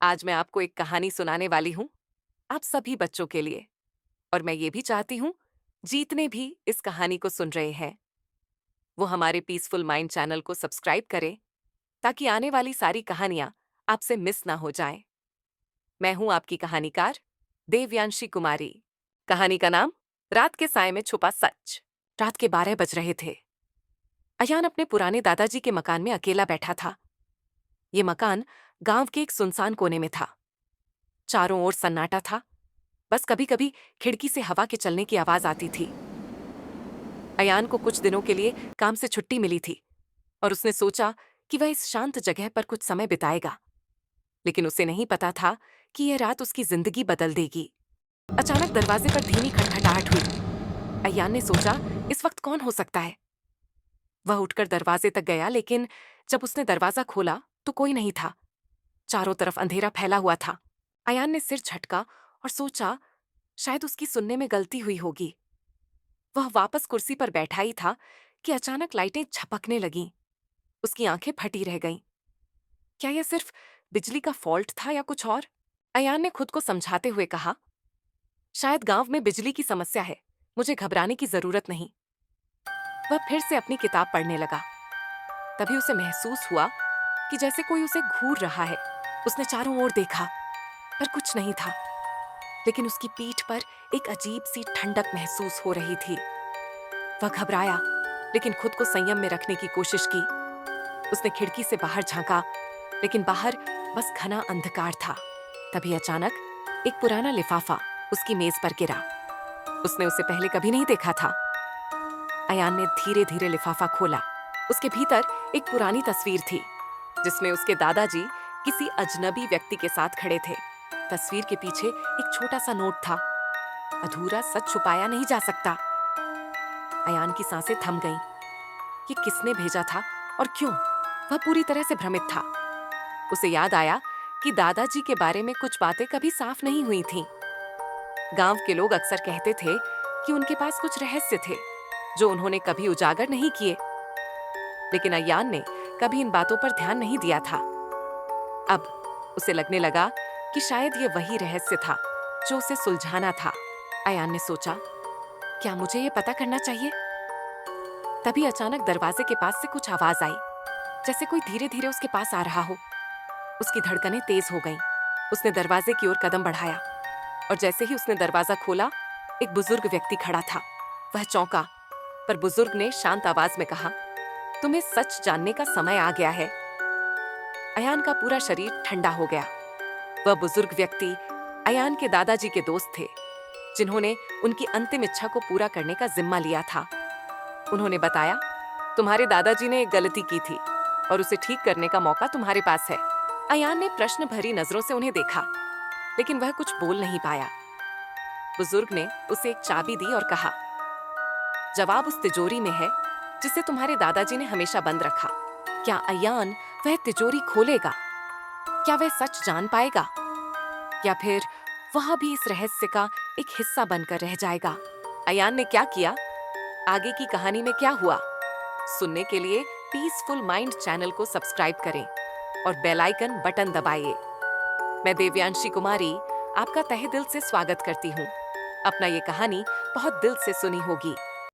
आज मैं आपको एक कहानी सुनाने वाली हूँ, आप सभी बच्चों के लिए। और मैं ये भी चाहती हूँ, जितने भी इस कहानी को सुन रहे हैं, वो हमारे पीसफुल माइंड चैनल को सब्सक्राइब करें, ताकि आने वाली सारी कहानियाँ आपसे मिस ना हो जाएं। मैं हूँ आपकी कहानीकार, देवयांशी कुमारी। कहानी का नाम, रात के साए में छुपा सच। रात के 12 बज रहे थे। अयान अपने पुराने दादाजी के मकान में अकेला बैठा था। ये मकान गांव के एक सुनसान कोने में था। चारों ओर सन्नाटा था। बस कभी कभी खिड़की से हवा के चलने की आवाज आती थी। अयान को कुछ दिनों के लिए काम से छुट्टी मिली थी और उसने सोचा कि वह इस शांत जगह पर कुछ समय बिताएगा। लेकिन उसे नहीं पता था कि यह रात उसकी जिंदगी बदल देगी। अचानक दरवाजे पर धीमी खटखटाहट हुई। अयान ने सोचा, इस वक्त कौन हो सकता है। वह उठकर दरवाजे तक गया, लेकिन जब उसने दरवाजा खोला तो कोई नहीं था। चारों तरफ अंधेरा फैला हुआ था। अयान ने सिर झटका और सोचा, शायद उसकी सुनने में गलती हुई होगी। वह वापस कुर्सी पर बैठा ही था कि अचानक लाइटें झपकने लगीं। उसकी आंखें फटी रह गईं। क्या यह सिर्फ बिजली का फॉल्ट था या कुछ और? अयान ने खुद को समझाते हुए कहा, शायद गांव में बिजली की समस्या है, मुझे घबराने की जरूरत नहीं। वह फिर से अपनी किताब पढ़ने लगा। तभी उसे महसूस हुआ कि जैसे कोई उसे घूर रहा है। उसने चारों ओर देखा, पर कुछ नहीं था। लेकिन उसकी पीठ पर एक अजीब सी ठंडक महसूस हो रही थी। वह घबराया, लेकिन खुद को संयम में रखने की कोशिश की। उसने खिड़की से बाहर झांका, लेकिन बाहर बस घना अंधकार था। तभी अचानक एक पुराना लिफाफा उसकी मेज पर गिरा। उसने उसे पहले कभी नहीं देखा था। अयान ने धीरे धीरे लिफाफा खोला। उसके भीतर एक पुरानी तस्वीर थी, जिसमें उसके दादाजी किसी अजनबी व्यक्ति के साथ खड़े थे। तस्वीर के पीछे एक छोटा सा नोट था, अधूरा सच छुपाया नहीं जा सकता। अयान की सांसें थम गईं। ये किसने भेजा था और क्यों? वह पूरी तरह से भ्रमित था। उसे याद आया कि दादाजी के बारे में कुछ बातें कभी साफ नहीं हुई थीं। गांव के लोग अक्सर कहते थे कि उनके पास कुछ रहस्य थे, जो उन्होंने कभी उजागर नहीं किए। लेकिन अयान ने कभी इन बातों पर ध्यान नहीं दिया था। अब उसे लगने लगा कि शायद ये वही रहस्य था जो उसे सुलझाना था। अयान ने सोचा, क्या मुझे ये पता करना चाहिए? तभी अचानक दरवाजे के पास से कुछ आवाज आई, जैसे कोई धीरे धीरे उसके पास आ रहा हो। उसकी धड़कनें तेज हो गईं। उसने दरवाजे की ओर कदम बढ़ाया और जैसे ही उसने दरवाजा खोला, एक बुजुर्ग व्यक्ति खड़ा था। वह चौंका, पर बुजुर्ग ने शांत आवाज में कहा, तुम्हें सच जानने का समय आ गया है। अयान का पूरा शरीर ठंडा हो गया। वह बुजुर्ग व्यक्ति अयान के दादाजी के दोस्त थे, जिन्होंने उनकी अंतिम इच्छा को पूरा करने का जिम्मा लिया था। उन्होंने बताया, तुम्हारे दादाजी ने एक गलती की थी और उसे ठीक करने का मौका तुम्हारे पास है। अयान ने प्रश्न भरी नजरों से उन्हें देखा, लेकिन वह कुछ बोल नहीं पाया। बुजुर्ग ने उसे एक चाबी दी और कहा, जवाब उस तिजोरी में है जिसे तुम्हारे दादाजी ने हमेशा बंद रखा। क्या अयान वह तिजोरी खोलेगा? क्या वह सच जान पाएगा, या फिर वह भी इस रहस्य का एक हिस्सा बनकर रह जाएगा? अयान ने क्या किया? आगे की कहानी में क्या हुआ? सुनने के लिए पीसफुल माइंड चैनल को सब्सक्राइब करें और बेल आइकन बटन दबाइए। मैं देवयांशी कुमारी आपका तहे दिल से स्वागत करती हूँ। अपना ये कहानी बहुत दिल से सुनी होगी।